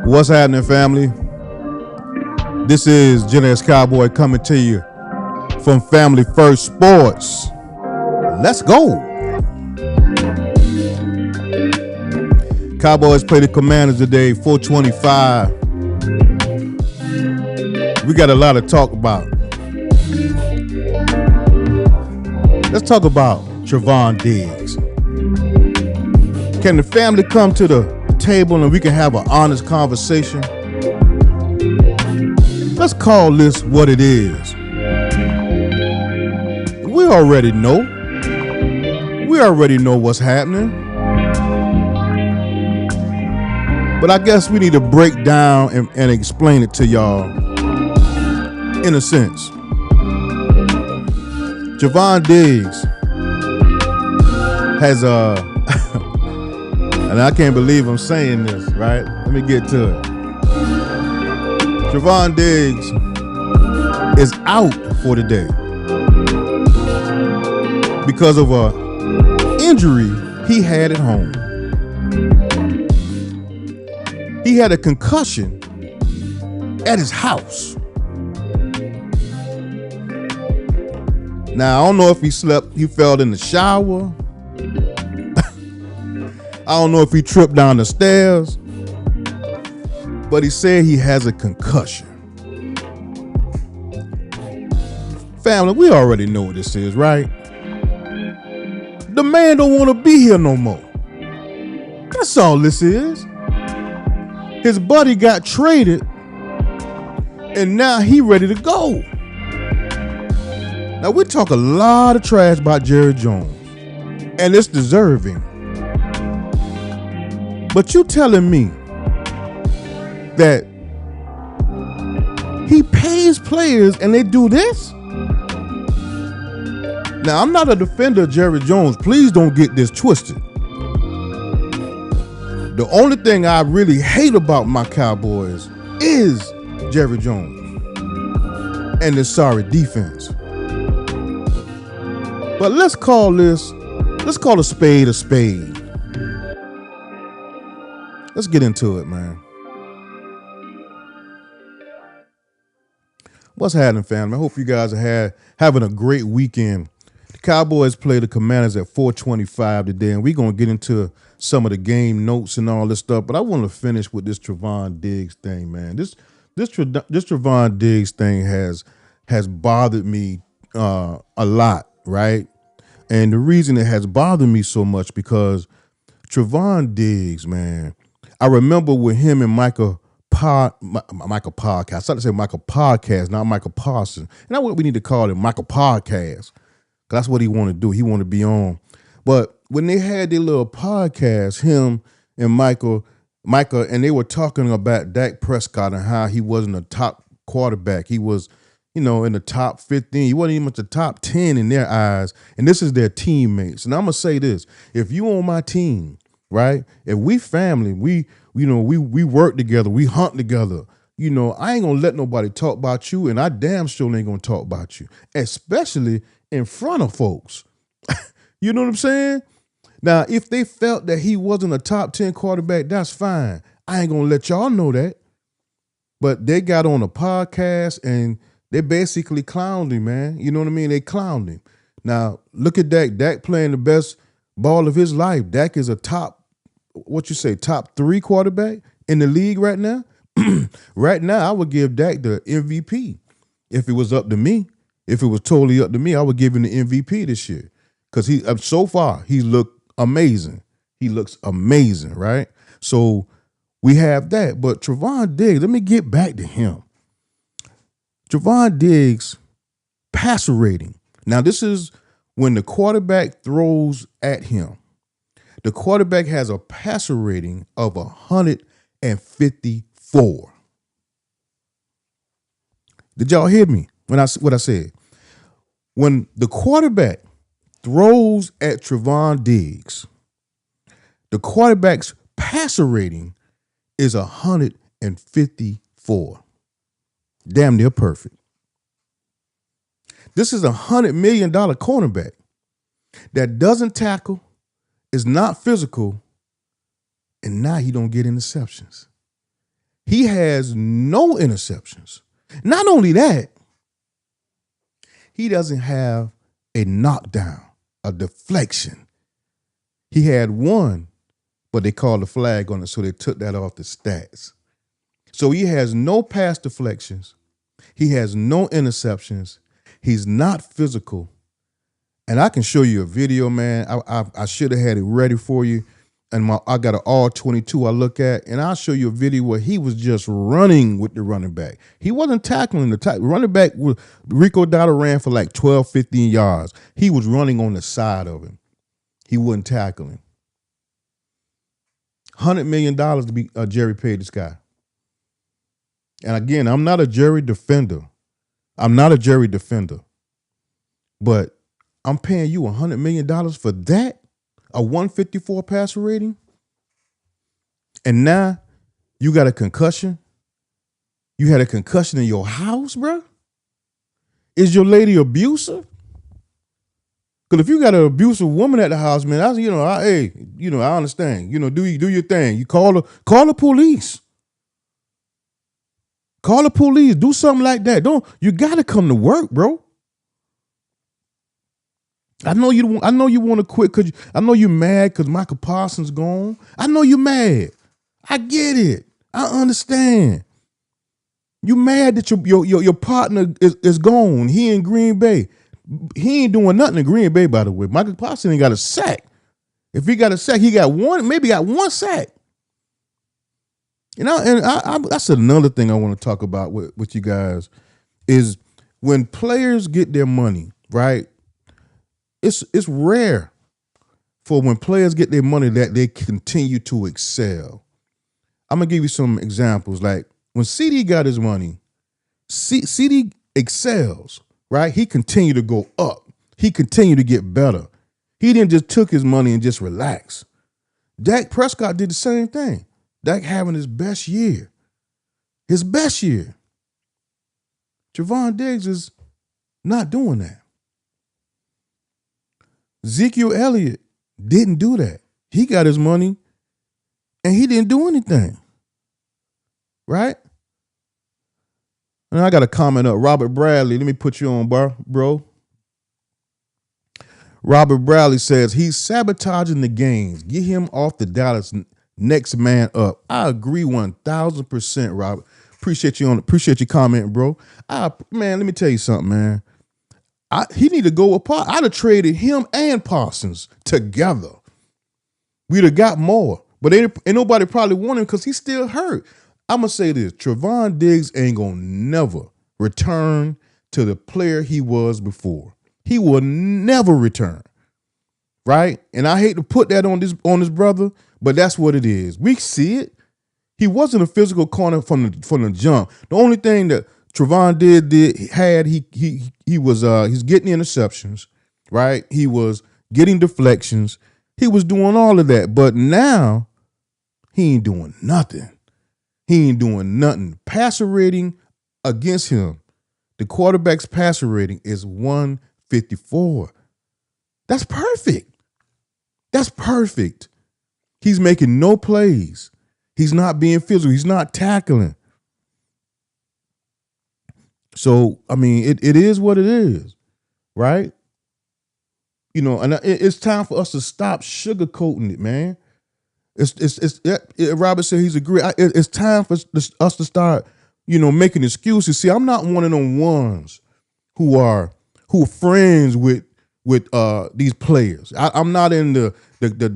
What's happening, family? This is Gen X Cowboy coming to you from Family First Sports. Let's go. Cowboys play the Commanders today, 425. We got a lot to talk about. Let's talk about Trevon Diggs. Can the family come to the table and we can have an honest conversation? Let's call this what it is. We already know. We already know what's happening. But I guess we need to break down and explain it to y'all in a sense. Trevon Diggs has and I can't believe I'm saying this, right? Let me get to it. Trevon Diggs is out for the day because of an injury he had at home. He had a concussion at his house. Now, I don't know if he fell in the shower. I don't know if he tripped down the stairs, but he said he has a concussion. Family, we already know what this is, right? The man don't want to be here no more. That's all this is. His buddy got traded, and now he ready to go. Now, we talk a lot of trash about Jerry Jones, and it's deserving. But you telling me that he pays players and they do this? Now, I'm not a defender of Jerry Jones. Please don't get this twisted. The only thing I really hate about my Cowboys is Jerry Jones and the sorry defense. But let's call a spade a spade. Let's get into it, man. What's happening, family? I hope you guys are having a great weekend. The Cowboys play the Commanders at 425 today, and we're going to get into some of the game notes and all this stuff. But I want to finish with this Trevon Diggs thing, man. This Trevon Diggs thing has bothered me a lot, right? And the reason it has bothered me so much because Trevon Diggs, man, I remember with him and Michael Podcast. I started to say Michael Podcast, not Michael Parsons. And that's what we need to call him, Michael Podcast. That's what he want to do. He want to be on. But when they had their little podcast, him and Michael, and they were talking about Dak Prescott and how he wasn't a top quarterback. He was, in the top 15. He wasn't even the top 10 in their eyes. And this is their teammates. And I'm going to say this. If you on my team, right? If we family, we work together, we hunt together. I ain't gonna let nobody talk about you, and I damn sure ain't gonna talk about you, especially in front of folks. You know what I'm saying? Now, if they felt that he wasn't a top 10 quarterback, that's fine. I ain't gonna let y'all know that. But they got on a podcast and they basically clowned him, man. You know what I mean? They clowned him. Now, look at Dak. Dak playing the best ball of his life. Dak is a top 3 quarterback in the league right now? Right now, I would give Dak the MVP. If it was up to me, if it was totally up to me, I would give him the MVP this year. Because so far, he looked amazing. He looks amazing, right? So we have that. But Trevon Diggs, let me get back to him. Trevon Diggs, passer rating. Now, this is when the quarterback throws at him. The quarterback has a passer rating of 154. Did y'all hear me what I said? When the quarterback throws at Trevon Diggs, the quarterback's passer rating is 154. Damn near perfect. This is $100 million cornerback that doesn't tackle, is not physical, and now he don't get interceptions. He has no interceptions. Not only that, he doesn't have a knockdown, a deflection. He had one, but they called a flag on it, so they took that off the stats. So he has no pass deflections. He has no interceptions. He's not physical. And I can show you a video, man. I should have had it ready for you. And I got an all-22 I look at, and I'll show you a video where he was just running with the running back. He wasn't tackling the running back. Rico Dowdle ran for like 12, 15 yards. He was running on the side of him. He wasn't tackling. $100 million to be Jerry paid this guy. And again, I'm not a Jerry defender. But I'm paying you $100 million for that? A 154 passer rating? And now you got a concussion? You had a concussion in your house, bro? Is your lady abusive? Because if you got an abusive woman at the house, man, I understand. Do your thing. You call the police. Call the police. Do something like that. You gotta come to work, bro. I know you want to quit because I know you're mad because Michael Parsons gone. I know you're mad. I get it. I understand. You mad that your partner is gone. He in Green Bay. He ain't doing nothing in Green Bay, by the way. Michael Parsons ain't got a sack. If he got a sack, he got one sack. That's another thing I want to talk about with you guys is when players get their money, right? It's rare for when players get their money that they continue to excel. I'm gonna give you some examples. Like when CD got his money, CD excels, right? He continued to go up. He continued to get better. He didn't just took his money and just relax. Dak Prescott did the same thing. Dak having his best year. Trevon Diggs is not doing that. Ezekiel Elliott didn't do that. He got his money and he didn't do anything. Right? And I got a comment up. Robert Bradley, let me put you on, bro. Robert Bradley says he's sabotaging the games. Get him off the Dallas next man up. I agree 1,000%, Robert. Appreciate you commenting, bro. Man, let me tell you something, man. He need to go apart. I'd have traded him and Parsons together. We'd have got more. But ain't nobody probably want him because he's still hurt. I'm going to say this. Trevon Diggs ain't going to never return to the player he was before. He will never return. Right? And I hate to put that on this brother, but that's what it is. We see it. He wasn't a physical corner from the jump. The only thing that Trevon he's getting interceptions, right? He was getting deflections. He was doing all of that. But now he ain't doing nothing. Passer rating against him, the quarterback's passer rating is 154. That's perfect. He's making no plays. He's not being physical. He's not tackling. So, I mean, it is what it is, right? And it's time for us to stop sugarcoating it, man. Robert said he's agreed. It's time for us to start, making excuses. See, I'm not one of them ones who are friends with these players. I'm not in the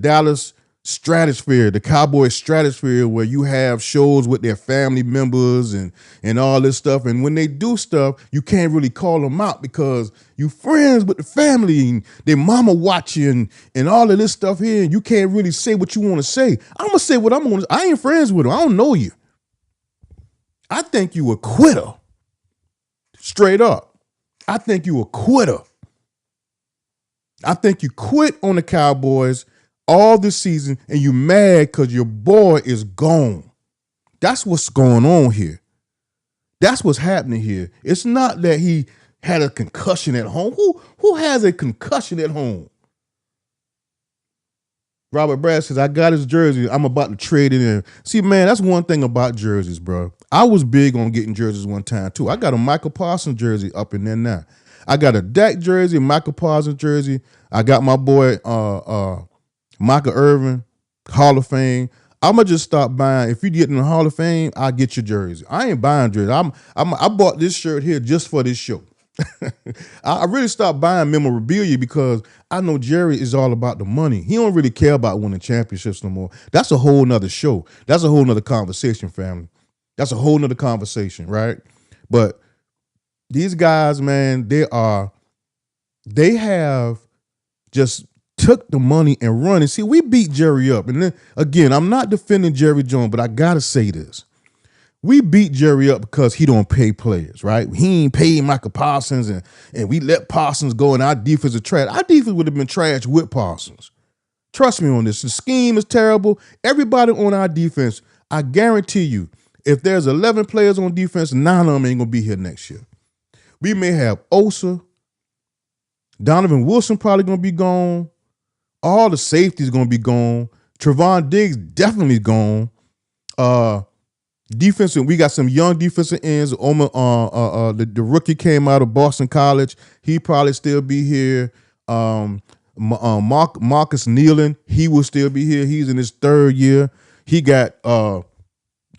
Dallas stratosphere, the Cowboys stratosphere, where you have shows with their family members and all this stuff. And when they do stuff, you can't really call them out because you friends with the family and their mama watching and all of this stuff here. And you can't really say what you want to say. I'm going to say what I'm going to say. I ain't friends with them. I don't know you. I think you a quitter. Straight up. I think you a quitter. I think you quit on the Cowboys all this season and you mad because your boy is gone. That's what's going on here. That's what's happening here. It's not that he had a concussion at home. Who has a concussion at home? Robert Brad says, I got his jersey. I'm about to trade it in. See, man, that's one thing about jerseys, bro. I was big on getting jerseys one time, too. I got a Michael Parsons jersey up in there now. I got a Dak jersey, Michael Parsons jersey. I got my boy Michael Irvin, Hall of Fame. I'm gonna just stop buying. If you get in the Hall of Fame, I'll get your jersey. I ain't buying jersey. I bought this shirt here just for this show. I really stopped buying memorabilia because I know Jerry is all about the money. He don't really care about winning championships no more. That's a whole nother show. That's a whole nother conversation, family. That's a whole nother conversation, right? But these guys, man, they have just took the money and run. And see, we beat Jerry up. And then again, I'm not defending Jerry Jones, but I gotta say this. We beat Jerry up because he don't pay players, right? He ain't paid Michael Parsons, and we let Parsons go, and our defense is trash. Our defense would have been trash with Parsons. Trust me on this. The scheme is terrible. Everybody on our defense, I guarantee you, if there's 11 players on defense, 9 of them ain't going to be here next year. We may have Osa. Donovan Wilson probably going to be gone. All the safeties going to be gone. Trevon Diggs definitely gone. Defensive, we got some young defensive ends. The rookie came out of Boston College. He probably still be here. Marcus Nealon, he will still be here. He's in his 3rd year. He got,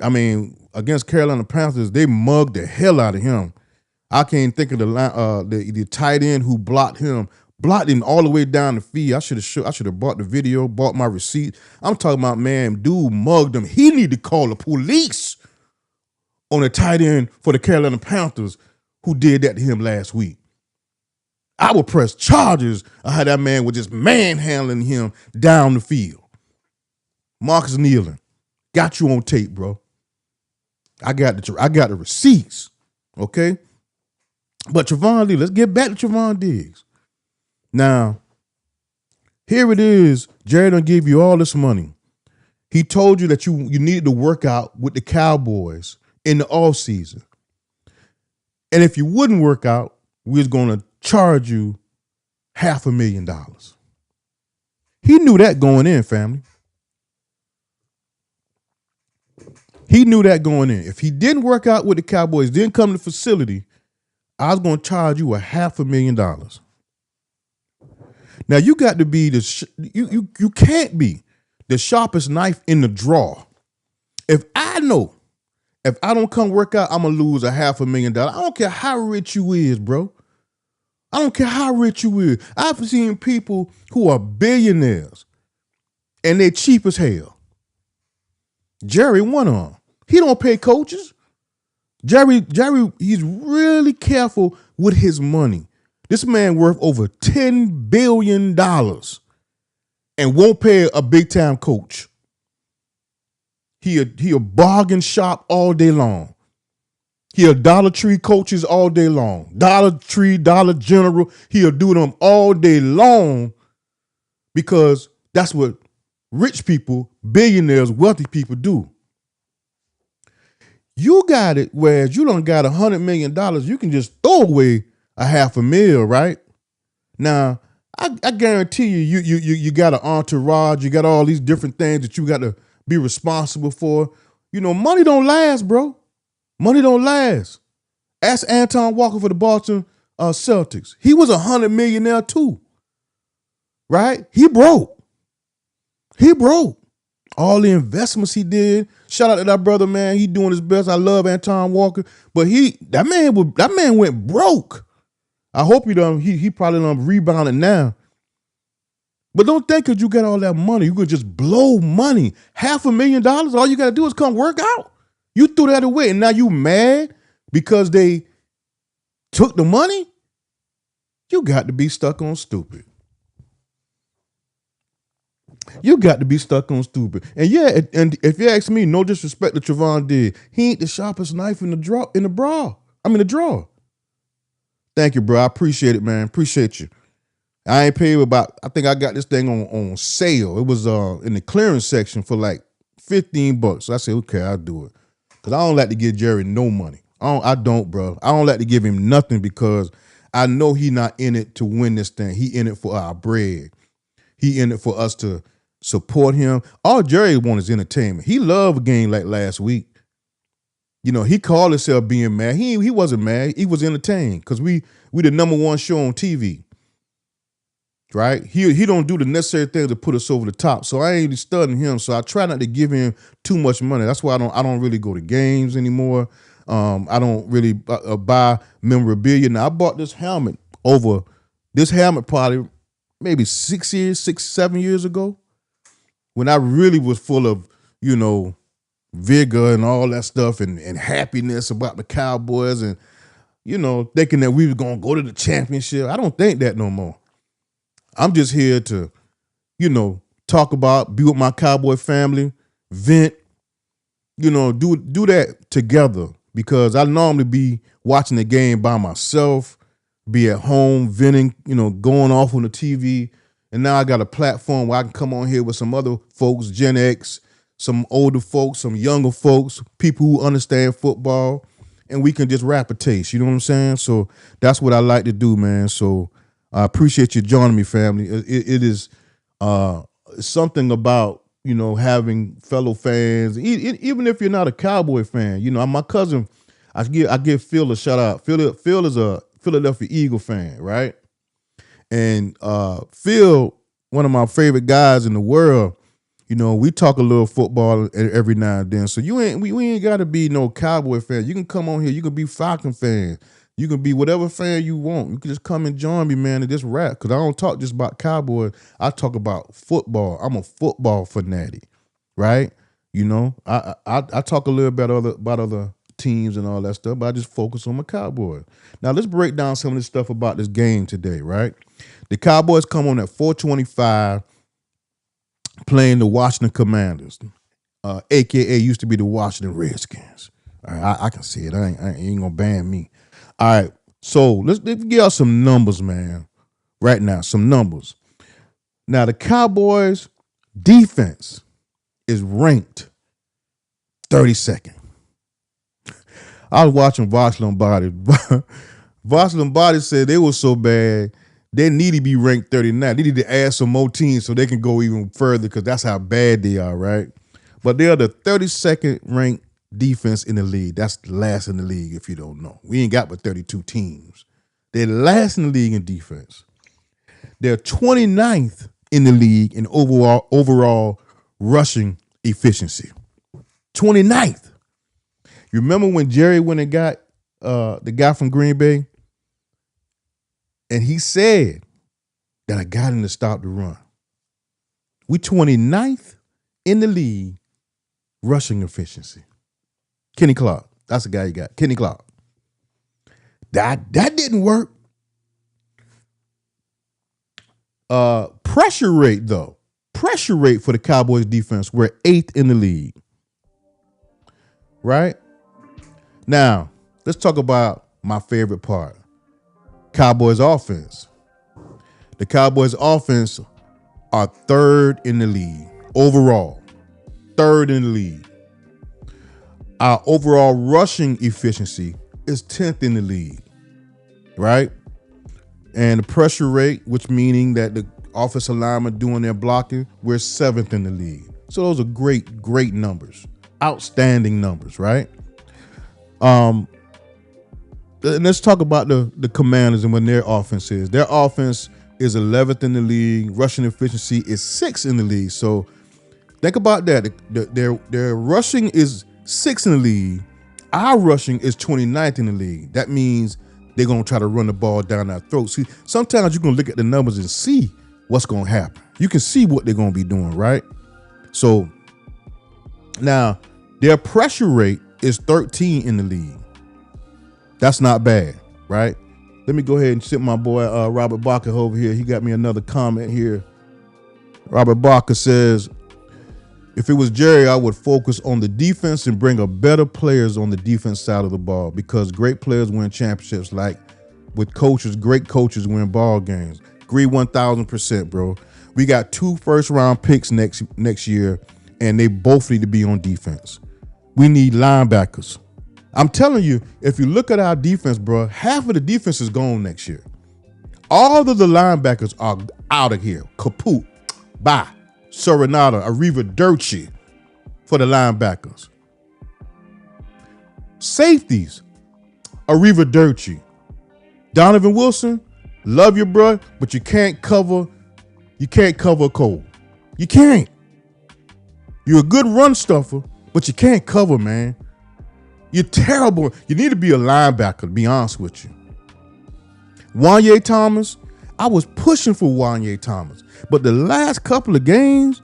against Carolina Panthers, they mugged the hell out of him. I can't think of the tight end who blocked him all the way down the field. I should have bought the video, bought my receipt. I'm talking about, man, dude mugged him. He need to call the police on a tight end for the Carolina Panthers who did that to him last week. I would press charges of how that man was just manhandling him down the field. Marcus Nealon, got you on tape, bro. I got the receipts, okay? But Trevon Diggs, let's get back to Trevon Diggs. Now, here it is. Jerry done gave you all this money. He told you that you needed to work out with the Cowboys in the offseason. And if you wouldn't work out, we was going to charge you $500,000. He knew that going in, family. He knew that going in. If he didn't work out with the Cowboys, didn't come to the facility, I was going to charge you $500,000. Now you got to be you can't be the sharpest knife in the drawer. If I don't come work out, I'm gonna lose $500,000. I don't care how rich you is, bro. I don't care how rich you is. I've seen people who are billionaires and they're cheap as hell. Jerry, one of them. He don't pay coaches. Jerry, he's really careful with his money. This man worth over $10 billion and won't pay a big-time coach. He a bargain shop all day long. He a Dollar Tree coaches all day long. Dollar Tree, Dollar General, he'll do them all day long because that's what rich people, billionaires, wealthy people do. You got it, whereas you don't got $100 million, you can just throw away $500,000, right? Now, I guarantee you got an entourage, you got all these different things that you got to be responsible for. You know, money don't last, bro. Money don't last. Ask Anton Walker for the Boston Celtics. He was $100 millionaire too, right? He broke. All the investments he did. Shout out to that brother, man. He doing his best. I love Anton Walker, but that man went broke. I hope he probably done rebounded now. But don't think because you got all that money, you could just blow money. $500,000, all you got to do is come work out. You threw that away, and now you mad because they took the money? You got to be stuck on stupid. You got to be stuck on stupid. And yeah, and if you ask me, no disrespect to Trevon Diggs, he ain't the sharpest knife in the drawer. Thank you, bro. I appreciate it, man. Appreciate you. I ain't paid I think I got this thing on sale. It was in the clearance section for like $15. So I said, okay, I'll do it. Because I don't like to give Jerry no money. I don't, bro. I don't like to give him nothing because I know he not in it to win this thing. He in it for our bread. He in it for us to support him. All Jerry wants is entertainment. He loved a game like last week. He called himself being mad. He wasn't mad. He was entertained because we the number one show on TV. Right? He don't do the necessary things to put us over the top. So I ain't studying him. So I try not to give him too much money. That's why I don't really go to games anymore. I don't really buy memorabilia. Now I bought this helmet probably maybe 7 years ago, when I really was full of, vigor and all that stuff and happiness about the Cowboys and, thinking that we were going to go to the championship. I don't think that no more. I'm just here to, talk about, be with my Cowboy family, vent, do that together, because I normally be watching the game by myself, be at home, venting, going off on the TV. And now I got a platform where I can come on here with some other folks, Gen X, some older folks, some younger folks, people who understand football, and we can just rap a taste. You know what I'm saying? So that's what I like to do, man. So I appreciate you joining me, family. It is something about, having fellow fans, even if you're not a Cowboy fan. My cousin, I give Phil a shout out. Phil is a Philadelphia Eagle fan, right? And Phil, one of my favorite guys in the world. We talk a little football every now and then. So we ain't got to be no Cowboy fan. You can come on here. You can be Falcon fan. You can be whatever fan you want. You can just come and join me, man, and just rap. Because I don't talk just about Cowboys. I talk about football. I'm a football fanatic, right? I talk a little bit about other teams and all that stuff, but I just focus on my Cowboys. Now, let's break down some of this stuff about this game today, right? The Cowboys come on at 4:25 playing the Washington Commanders, a.k.a. used to be the Washington Redskins. All right, I can see it. I ain't going to ban me. All right, so let's give y'all some numbers, man, right now, some numbers. Now, the Cowboys' defense is ranked 32nd. I was watching Vox Lombardi. Vox Lombardi said they were so bad, they need to be ranked 39. They need to add some more teams so they can go even further, because that's how bad they are, right? But they are the 32nd ranked defense in the league. That's last in the league, if you don't know. We ain't got but 32 teams. They're last in the league in defense. They're 29th in the league in overall rushing efficiency. 29th. You remember when Jerry went and got the guy from Green Bay? And he said that I got him to stop the run. We 29th in the league rushing efficiency. Kenny Clark. That's the guy you got. Kenny Clark. That didn't work. Pressure rate, though. Pressure rate for the Cowboys defense, we're 8th in the league. Right? Now, let's talk about my favorite part. Cowboys offense. The Cowboys offense are 3rd in the league overall. 3rd in the league. Our overall rushing efficiency is 10th in the league, right? And the pressure rate, which meaning that the offensive linemen doing their blocking, we're 7th in the league. So those are great numbers, outstanding numbers, right? And let's talk about the Commanders and what their offense is. Their offense is 11th in the league. Rushing efficiency is 6th in the league. So think about that. Their rushing is 6th in the league. Our rushing is 29th in the league. That means they're going to try to run the ball down our throat. See, sometimes you can look at the numbers and see what's going to happen. You can see what they're going to be doing, right? So now their pressure rate is 13 in the league. That's not bad, right? Let me go ahead and sit my boy Robert Barker over here. He got me another comment here. Robert Barker says, if it was Jerry, I would focus on the defense and bring up better players on the defense side of the ball, because great players win championships. Like with coaches, great coaches win ball games. Agree 1,000%, bro. We got 2 first-round picks next year, and they both need to be on defense. We need linebackers. I'm telling you, if you look at our defense, bro, half of the defense is gone next year. All of the linebackers are out of here. Kaput. Bye. Serenata, Arrivederci for the linebackers. Safeties, Arrivederci. Donovan Wilson, love you, bro, but you can't cover Cole. You can't. You're a good run stuffer, but you can't cover, man. You're terrible. You need to be a linebacker, to be honest with you. Wanye Thomas, I was pushing for Wanye Thomas, but the last couple of games,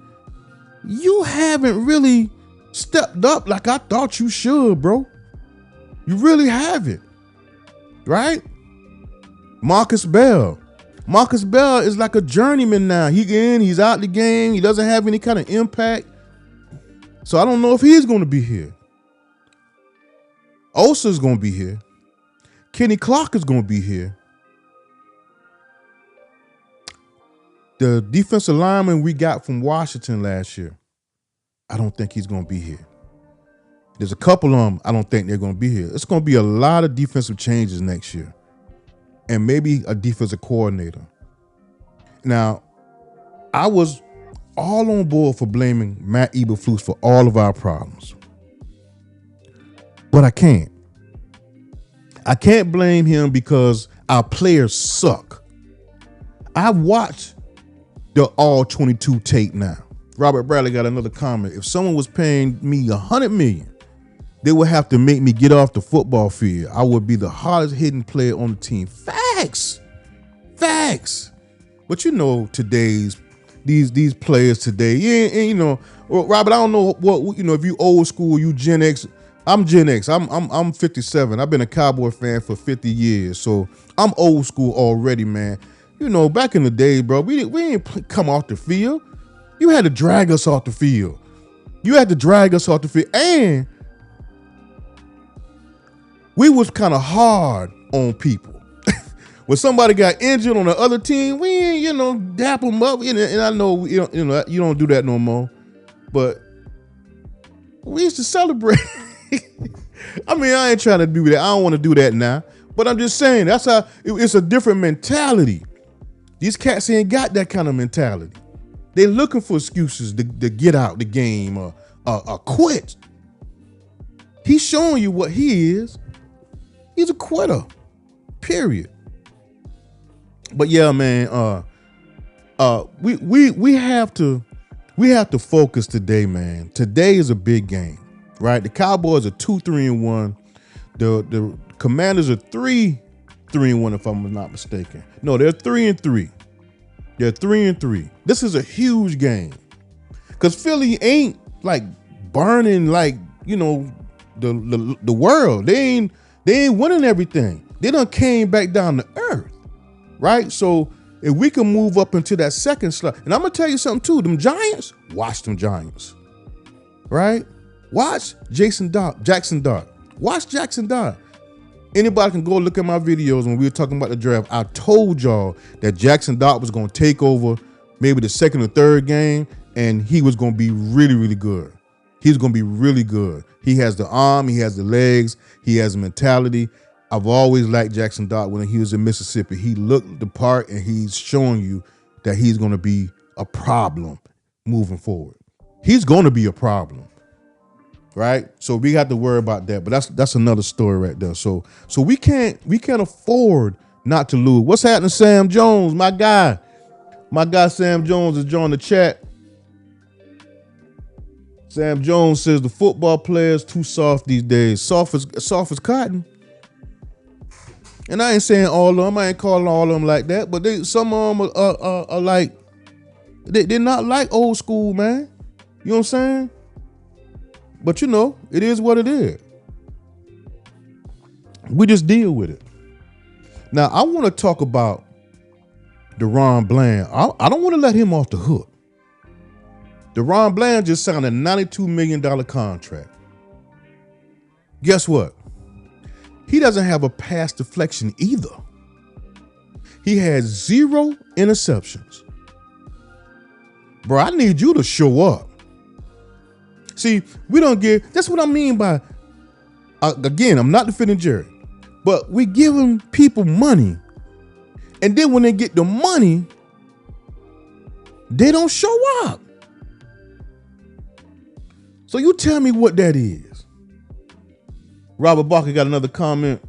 you haven't really stepped up like I thought you should, bro. You really haven't, right? Marcus Bell. Marcus Bell is like a journeyman now. He's out the game. He doesn't have any kind of impact. So I don't know if he's going to be here. Osa's going to be here. Kenny Clark is going to be here. The defensive lineman we got from Washington last year, I don't think he's going to be here. There's a couple of them, I don't think they're going to be here. It's going to be a lot of defensive changes next year. And maybe a defensive coordinator. Now, I was all on board for blaming Matt Eberflus for all of our problems. But I can't. I can't blame him because our players suck. I watched the all 22 tape now. Robert Bradley got another comment. If someone was paying me $100 million, they would have to make me get off the football field. I would be the hardest hitting player on the team. Facts. But you know, these players today, and you know, Robert, I don't know what, you know, if you old school, you Gen X. I'm Gen X. I'm 57. I've been a Cowboy fan for 50 years, so I'm old school already, man. You know, back in the day, bro, we didn't come off the field. You had to drag us off the field. And we was kind of hard on people. When somebody got injured on the other team, we ain't, you know, dap them up. And I know, you don't do that no more. But we used to celebrate. I mean, I ain't trying to do that. I don't want to do that now. But I'm just saying, that's how it's a different mentality. These cats ain't got that kind of mentality. They're looking for excuses to get out the game or quit. He's showing you what he is. He's a quitter. Period. But yeah, man, we have to focus today, man. Today is a big game, right? The Cowboys are 2-3-1. The Commanders are 3-3-1, if I'm not mistaken. No, they're 3-3. They're 3-3. This is a huge game because Philly ain't like burning like, you know, the world. They ain't winning everything. They done came back down to earth, right? So if we can move up into that second slot, and I'm gonna tell you something too. Them Giants, watch them Giants, right? Watch Jackson Dart. Watch Jackson Dart. Anybody can go look at my videos when we were talking about the draft. I told y'all that Jackson Dart was going to take over maybe the second or third game, and he was going to be really, really good. He's going to be really good. He has the arm, he has the legs, he has the mentality. I've always liked Jackson Dart when he was in Mississippi. He looked the part, and he's showing you that he's going to be a problem moving forward. He's going to be a problem. Right, so we got to worry about that, but that's another story right there. So we can't afford not to lose. What's happening, Sam Jones? My guy Sam Jones is joining the chat. Sam Jones says the football players too soft these days. Soft as cotton. And I ain't saying all of them. I ain't calling all of them like that. But some of them are like they're not like old school, man. You know what I'm saying? But you know, it is what it is. We just deal with it. Now, I want to talk about DaRon Bland. I don't want to let him off the hook. DaRon Bland just signed a $92 million contract. Guess what? He doesn't have a pass deflection either. He has 0 interceptions. Bro, I need you to show up. See, we don't give, that's what I mean by, again, I'm not defending Jerry, but we giving people money, and then when they get the money, they don't show up. So you tell me what that is. Robert Barker got another comment.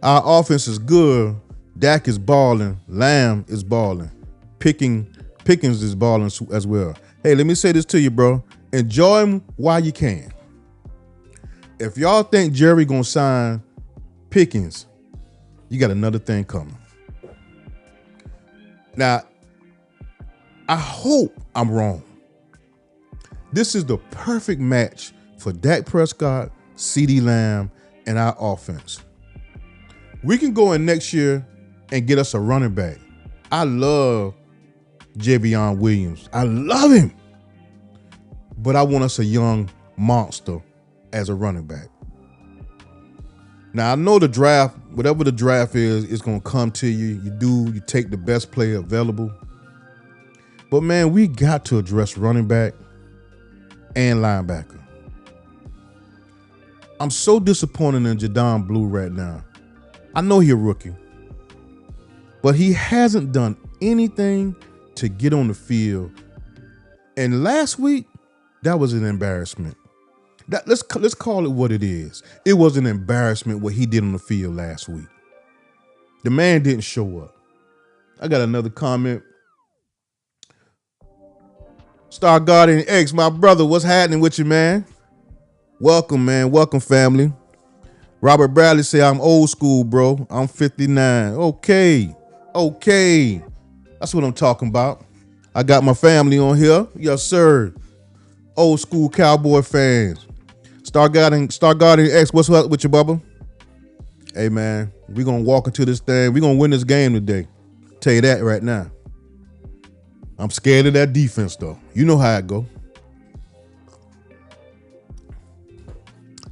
Our offense is good. Dak is balling. Lamb is balling. Pickens is balling as well. Hey, let me say this to you, bro. Enjoy him while you can. If y'all think Jerry gonna sign Pickens, you got another thing coming. Now, I hope I'm wrong. This is the perfect match for Dak Prescott, CeeDee Lamb, and our offense. We can go in next year and get us a running back. I love Javion Williams. I love him. But I want us a young monster as a running back. Now, I know the draft, whatever the draft is going to come to you. You take the best player available. But, man, we got to address running back and linebacker. I'm so disappointed in Jadon Blue right now. I know he's a rookie, but he hasn't done anything to get on the field. And last week, that was an embarrassment. Let's call it what it is. It was an embarrassment what he did on the field last week. The man didn't show up. I got another comment. Star Guardian X, my brother, what's happening with you, man? Welcome, man. Welcome, family. Robert Bradley say, I'm old school, bro. I'm 59. Okay. That's what I'm talking about. I got my family on here. Yes, sir. Old school Cowboy fans. Star Guardian X, what's up with you, Bubba? Hey, man, we're going to walk into this thing. We're going to win this game today. Tell you that right now. I'm scared of that defense, though. You know how it go.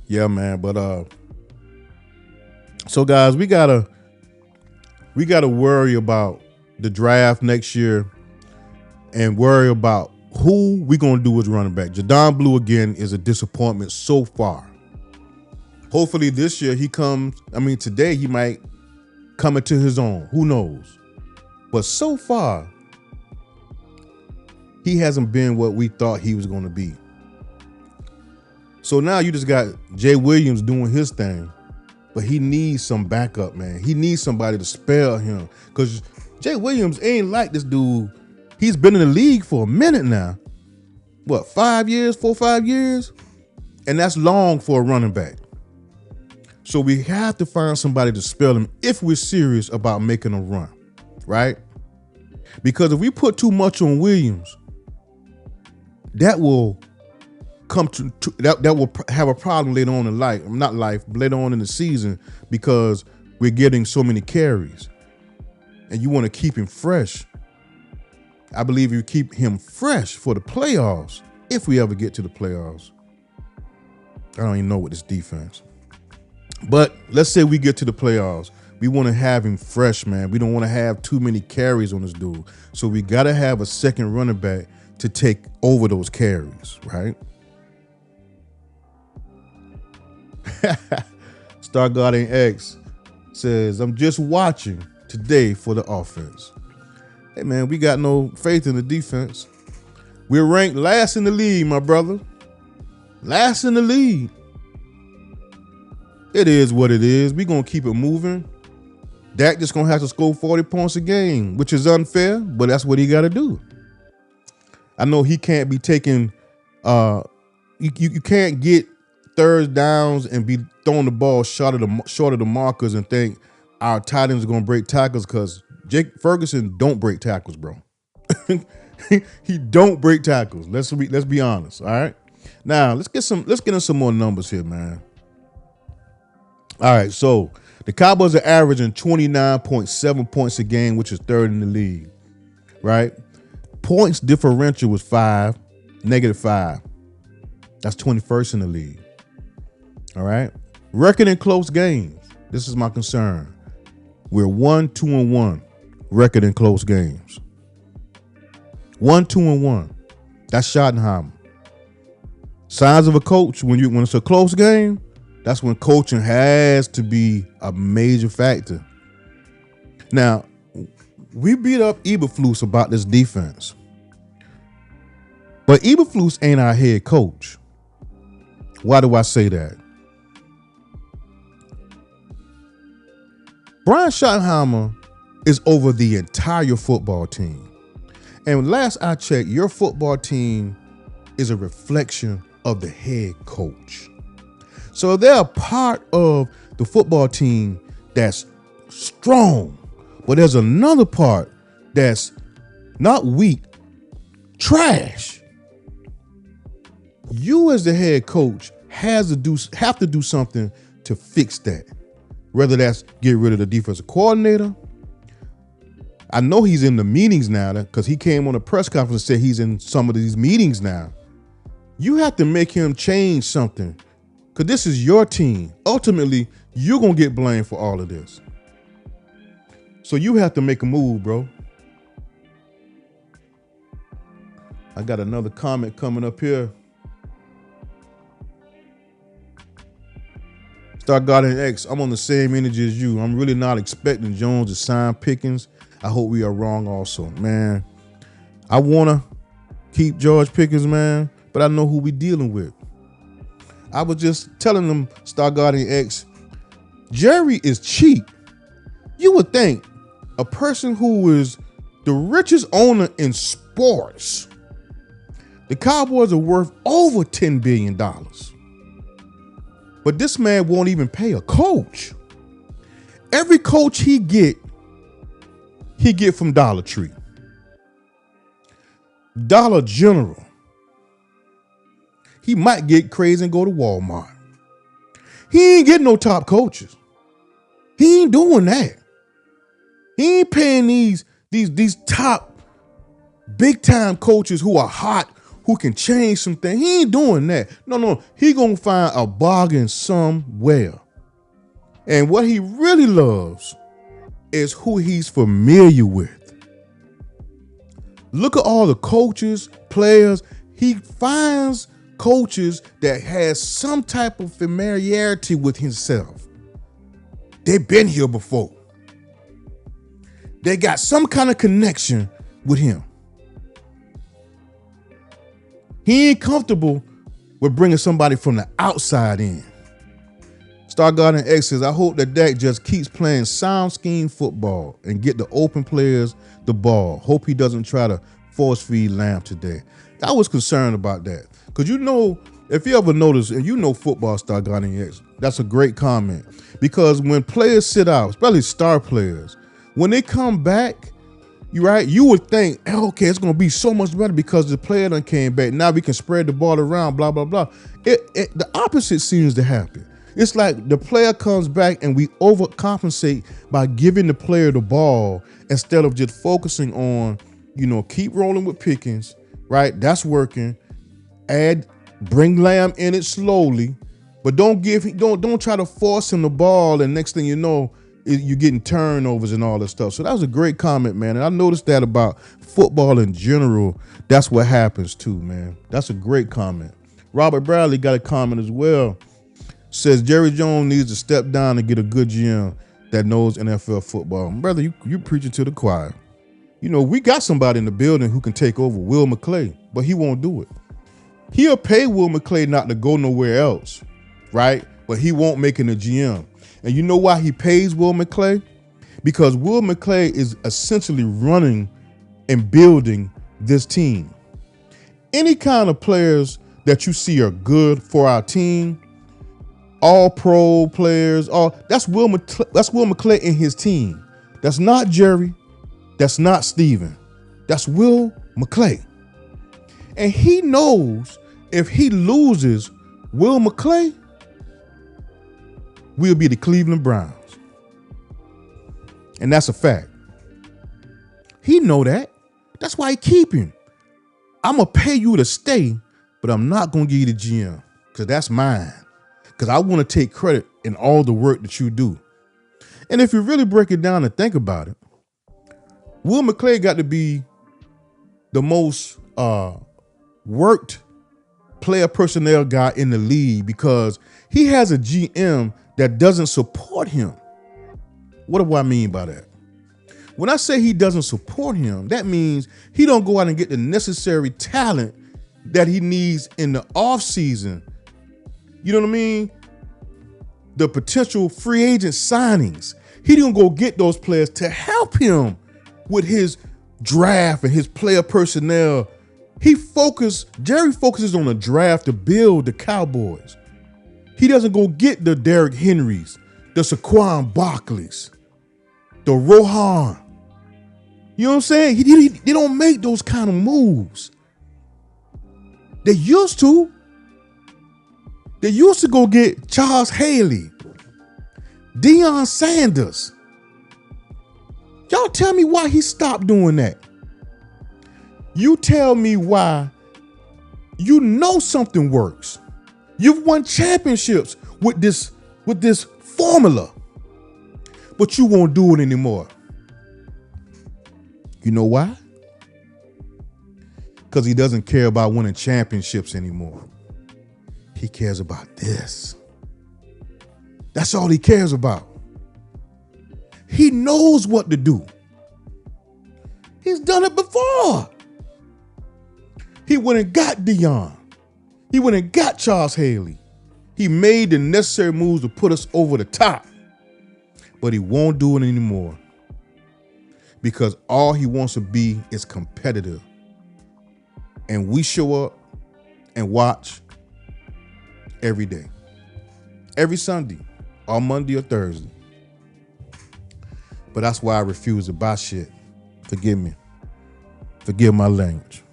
Yeah, man, but so guys, we gotta worry about the draft next year and worry about who we gonna do as running back. Jadon Blue again is a disappointment so far. Hopefully this year today he might come into his own. Who knows? But so far, he hasn't been what we thought he was gonna be. So now you just got Jay Williams doing his thing, but he needs some backup, man. He needs somebody to spell him because Jay Williams ain't like this dude. He's been in the league for a minute now. What, 5 years, 4 or 5 years? And that's long for a running back. So we have to find somebody to spell him if we're serious about making a run, right? Because if we put too much on Williams, that will that will have a problem later on in later on in the season because we're getting so many carries. And you want to keep him fresh. I believe you keep him fresh for the playoffs, if we ever get to the playoffs. I don't even know what this defense. But let's say we get to the playoffs. We want to have him fresh, man. We don't want to have too many carries on this dude. So we got to have a second running back to take over those carries, right? Star Guardian X says, I'm just watching today for the offense. Hey, man, we got no faith in the defense. We're ranked last in the league, my brother. Last in the league. It is what it is. We're going to keep it moving. Dak just going to have to score 40 points a game, which is unfair, but that's what he got to do. I know he can't be taking you can't get third downs and be throwing the ball short of the markers and think our tight ends are going to break tackles because Jake Ferguson don't break tackles, bro. He don't break tackles. Let's be honest. All right. Now let's get into some more numbers here, man. All right. So the Cowboys are averaging 29.7 points a game, which is third in the league. Right. Points differential was -5. That's 21st in the league. All right. Record in close games. This is my concern. We're 1-2-1. Record in close games. 1-2-1. That's Schottenheimer. Signs of a coach when it's a close game, that's when coaching has to be a major factor. Now, we beat up Eberflus about this defense. But Eberflus ain't our head coach. Why do I say that? Brian Schottenheimer is over the entire football team. And last I checked, your football team is a reflection of the head coach. So they're a part of the football team that's strong, but there's another part that's not weak, trash. You as the head coach have to do something to fix that. Whether that's get rid of the defensive coordinator. I know he's in the meetings now because he came on a press conference and said he's in some of these meetings now. You have to make him change something because this is your team. Ultimately, you're going to get blamed for all of this. So you have to make a move, bro. I got another comment coming up here. Star Garden X, I'm on the same energy as you. I'm really not expecting Jones to sign Pickens. I hope we are wrong also. Man, I want to keep George Pickens, man, but I know who we dealing with. I was just telling them, Star Garden X, Jerry is cheap. You would think a person who is the richest owner in sports, the Cowboys are worth over $10 billion. But this man won't even pay a coach. Every coach he get from Dollar Tree, Dollar General. He might get crazy and go to Walmart. He ain't getting no top coaches. He ain't doing that. He ain't paying these top big time coaches who are hot, who can change some things. He ain't doing that. No. He gonna find a bargain somewhere. And what he really loves is who he's familiar with. Look at all the coaches, players. He finds coaches that has some type of familiarity with himself. They've been here before. They got some kind of connection with him. He ain't comfortable with bringing somebody from the outside in. Star Garden X says, I hope that Dak just keeps playing sound scheme football and get the open players the ball. Hope he doesn't try to force feed Lamb today. I was concerned about that. Because you know, if you ever notice, and you know football, Star Garden X, that's a great comment. Because when players sit out, especially star players, when they come back, you would think, okay, it's going to be so much better because the player done came back. Now we can spread the ball around, blah, blah, blah. The opposite seems to happen. It's like the player comes back and we overcompensate by giving the player the ball instead of just focusing on, keep rolling with Pickens, right? That's working. Bring Lamb in it slowly, but don't try to force him the ball. And next thing you know, you're getting turnovers and all that stuff. So that was a great comment, man. And I noticed that about football in general. That's what happens too, man. That's a great comment. Robert Bradley got a comment as well. Says Jerry Jones needs to step down and get a good GM that knows NFL football. Brother, you preaching to the choir. We got somebody in the building who can take over, Will McClay, but he won't do it. He'll pay Will McClay not to go nowhere else, right? But he won't make it a GM. And you know why he pays Will McClay? Because Will McClay is essentially running and building this team. Any kind of players that you see are good for our team, all pro players, that's Will McClay and his team. That's not Jerry. That's not Steven. That's Will McClay. And he knows if he loses Will McClay, we'll be the Cleveland Browns. And that's a fact. He know that. That's why he keep him. I'm going to pay you to stay, but I'm not going to give you the GM because that's mine. Because I want to take credit in all the work that you do. And if you really break it down and think about it, Will McClay got to be the most worked player personnel guy in the league because he has a GM that doesn't support him. What do I mean by that? When I say he doesn't support him, that means he don't go out and get the necessary talent that he needs in the offseason. You know what I mean? The potential free agent signings. He didn't go get those players to help him with his draft and his player personnel. Jerry focuses on the draft to build the Cowboys. He doesn't go get the Derrick Henrys, the Saquon Barkleys, the Rohan. You know what I'm saying? They don't make those kind of moves. They used to. They used to go get Charles Haley, Deion Sanders. Y'all tell me why he stopped doing that. You tell me why. You know something works. You've won championships with this formula, but you won't do it anymore. You know why? Because he doesn't care about winning championships anymore. He cares about this. That's all he cares about. He knows what to do. He's done it before. He went and got Deion. He went and got Charles Haley. He made the necessary moves to put us over the top. But he won't do it anymore. Because all he wants to be is competitive. And we show up and watch every day. Every Sunday, or Monday or Thursday. But that's why I refuse to buy shit. Forgive me. Forgive my language.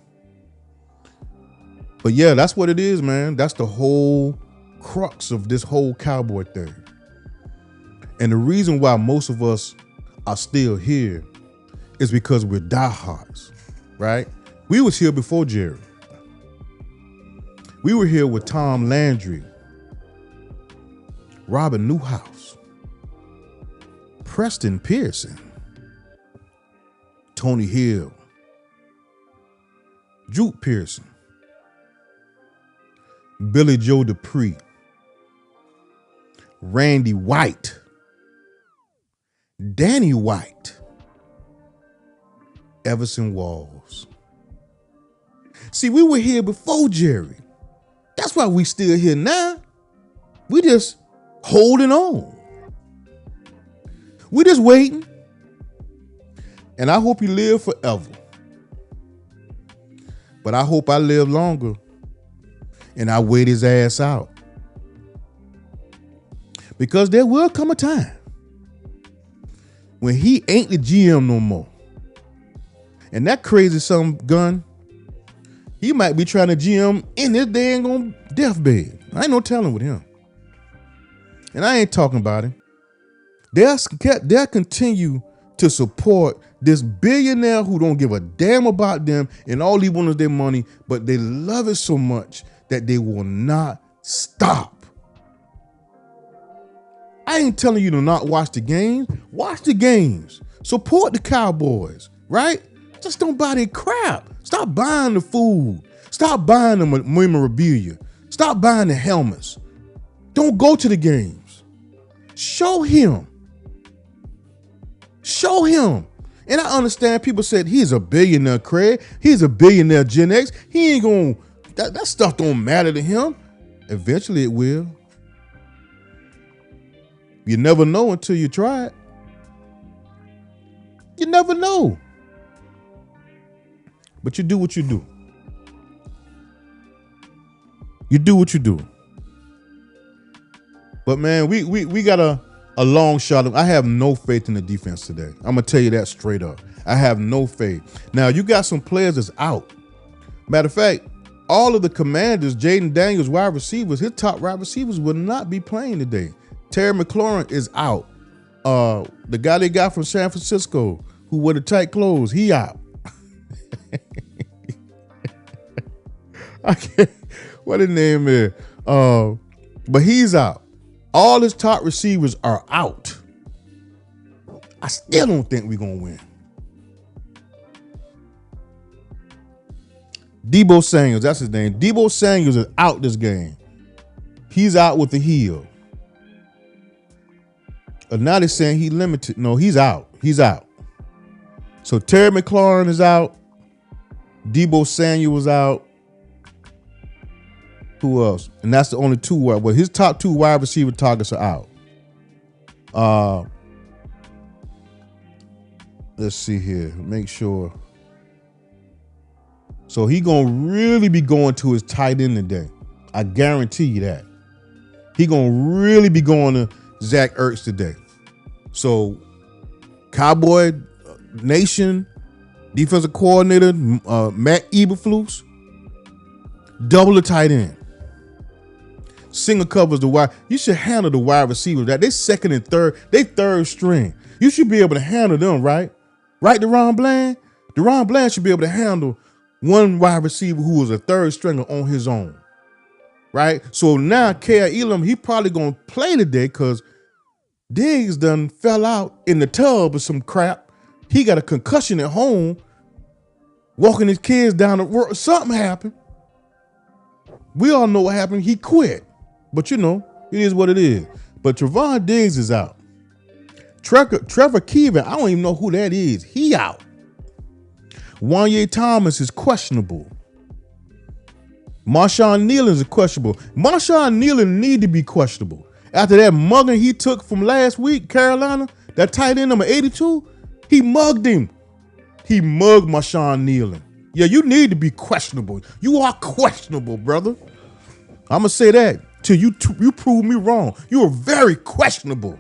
But yeah, that's what it is, man. That's the whole crux of this whole Cowboy thing. And the reason why most of us are still here is because we're diehards, right? We was here before Jerry. We were here with Tom Landry, Robin Newhouse, Preston Pearson, Tony Hill, Juke Pearson, Billy Joe Dupree, Randy White, Danny White, Everson Walls. See, we were here before Jerry. That's why we still here now. We just holding on. We just waiting. And I hope he live forever. But I hope I live longer and I wait his ass out. Because there will come a time when he ain't the GM no more. And that crazy some gun, he might be trying to GM in this dang on deathbed. I ain't no telling with him. And I ain't talking about him. They'll continue to support this billionaire who don't give a damn about them and all he wants is their money, but they love it so much that they will not stop. I ain't telling you to not watch the games. Watch the games. Support the Cowboys, right? Just don't buy their crap. Stop buying the food. Stop buying the memorabilia. Stop buying the helmets. Don't go to the games. Show him. Show him. And I understand people said he's a billionaire, Craig. He's a billionaire Gen X. He ain't gonna, that stuff don't matter to him. Eventually it will. You never know until you try it. You never know. But you do what you do. You do what you do. But man, we got a long shot. I have no faith in the defense today. I'm gonna tell you that straight up. I have no faith. Now you got some players that's out. Matter of fact, all of the Commanders, Jaden Daniels, wide receivers, his top wide receivers will not be playing today. Terry McLaurin is out. The guy they got from San Francisco who wore the tight clothes, he out. I can't, what his name is? But he's out. All his top receivers are out. I still don't think we're going to win. Deebo Samuels, that's his name. Deebo Samuels is out this game. He's out with the heel. Now they're saying he limited. No, he's out. He's out. So Terry McLaurin is out. Deebo Samuel is out. Who else? And that's the only two. Well, his top two wide receiver targets are out. Let's see here. Make sure. So he gonna really be going to his tight end today. I guarantee you that. He gonna really be going to Zach Ertz today. So Cowboy Nation, defensive coordinator, Matt Eberflus, double the tight end. Single covers the wide. You should handle the wide receivers. That they second and third. They third string. You should be able to handle them, right? Right, DeRon Bland? DeRon Bland should be able to handle one wide receiver who was a third stringer on his own. Right? So now K.I. Elam, he probably going to play today because Diggs done fell out in the tub or some crap. He got a concussion at home, walking his kids down the road. Something happened. We all know what happened. He quit. But it is what it is. But Trevon Diggs is out. Trevor Keevan, I don't even know who that is. He out. Wanye Thomas is questionable. Marshawn Nealon is questionable. Marshawn Nealon need to be questionable. After that mugging he took from last week, Carolina, that tight end number 82, he mugged him. He mugged Marshawn Nealon. Yeah, you need to be questionable. You are questionable, brother. I'm going to say that till you prove me wrong. You are very questionable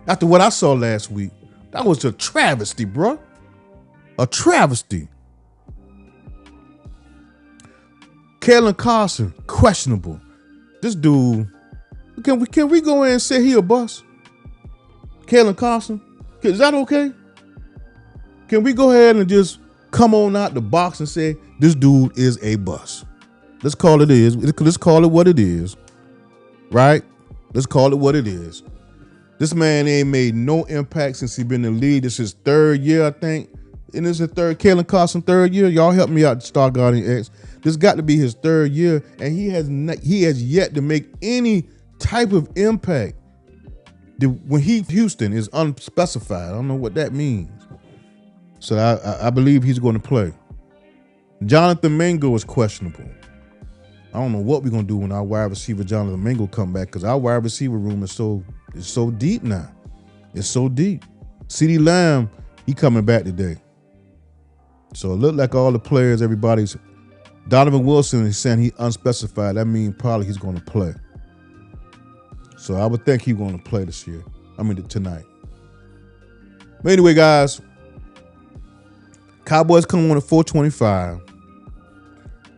after what I saw last week. That was a travesty, bro. A travesty. Kalen Carson, questionable. This dude, can we go in and say he a bust? Kalen Carson, is that okay? Can we go ahead and just come on out the box and say this dude is a bust? Let's call it is. Let's call it what it is, right? Let's call it what it is. This man ain't made no impact since he been in the league. This is his third year, I think. And this is Kalen Carson third year. Y'all help me out, Star Guardian X. This got to be his third year, and he has yet to make any type of impact. When Houston is unspecified. I don't know what that means. So I believe he's going to play. Jonathan Mingo is questionable. I don't know what we're going to do when our wide receiver Jonathan Mingo come back, because our wide receiver room is so deep now. It's so deep. CeeDee Lamb, he coming back today. So it looked like all the players, everybody's. Donovan Wilson is saying he unspecified. That means probably he's going to play. So I would think he's going to play this year. Tonight. But anyway, guys, Cowboys come on at 4:25.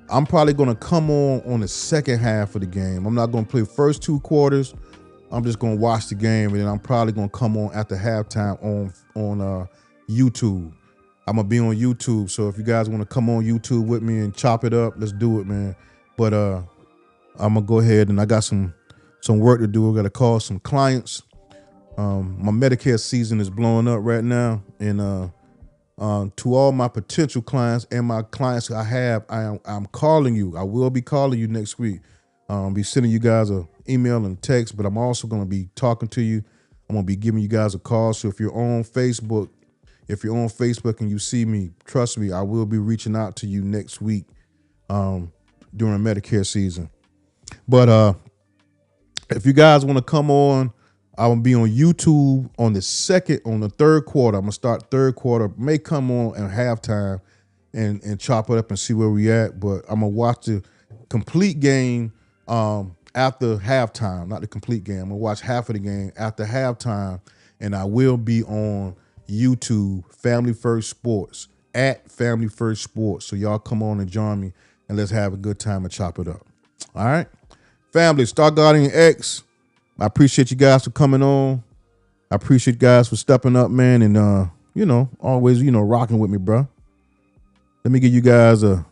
I'm probably going to come on the second half of the game. I'm not going to play first two quarters. I'm just going to watch the game, and then I'm probably going to come on after halftime on YouTube. I'm going to be on YouTube, so if you guys want to come on YouTube with me and chop it up, let's do it, man. But I'm going to go ahead, and I got some work to do. I got to call some clients. My Medicare season is blowing up right now, and to all my potential clients and my clients I have, I'm calling you. I will be calling you next week. I'll be sending you guys an email and text, but I'm also going to be talking to you. I'm going to be giving you guys a call. So if you're on Facebook and you see me, trust me, I will be reaching out to you next week during Medicare season. But if you guys want to come on, I will be on YouTube on the third quarter. I'm going to start third quarter. May come on at halftime and chop it up and see where we at. But I'm going to watch the complete game after halftime. Not the complete game. I'm going to watch half of the game after halftime. And I will be on YouTube, Family First Sports, at Family First Sports. So y'all come on and join me, and let's have a good time and chop it up. All right? Family, Star Guardian X, I appreciate you guys for coming on. I appreciate you guys for stepping up, man, and, always, rocking with me, bro. Let me give you guys a,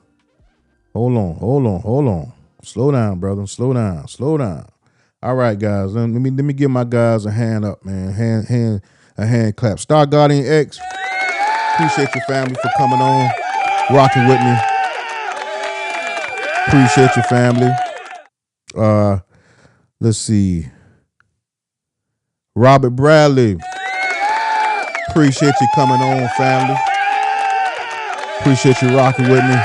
hold on. Slow down, brother. Slow down. All right, guys, let me give my guys a hand up, man. A hand clap. Star Guardian X, appreciate your family for coming on, rocking with me. Appreciate your family. Let's see. Robert Bradley, appreciate you coming on, family. Appreciate you rocking with me.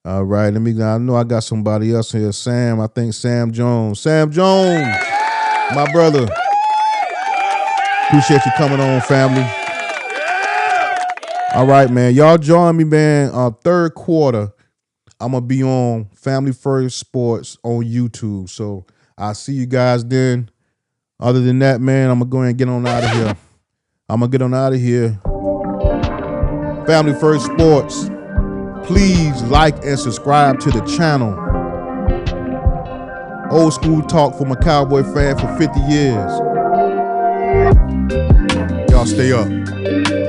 All right, I know I got somebody else here. Sam, I think Sam Jones. Sam Jones, my brother. Appreciate you coming on, family. All right, man. Y'all join me, man. Third quarter, I'm going to be on Family First Sports on YouTube. So I'll see you guys then. Other than that, man, I'm going to go ahead and get on out of here. I'm going to get on out of here. Family First Sports. Please like and subscribe to the channel. Old school talk from a Cowboy fan for 50 years. Y'all stay up.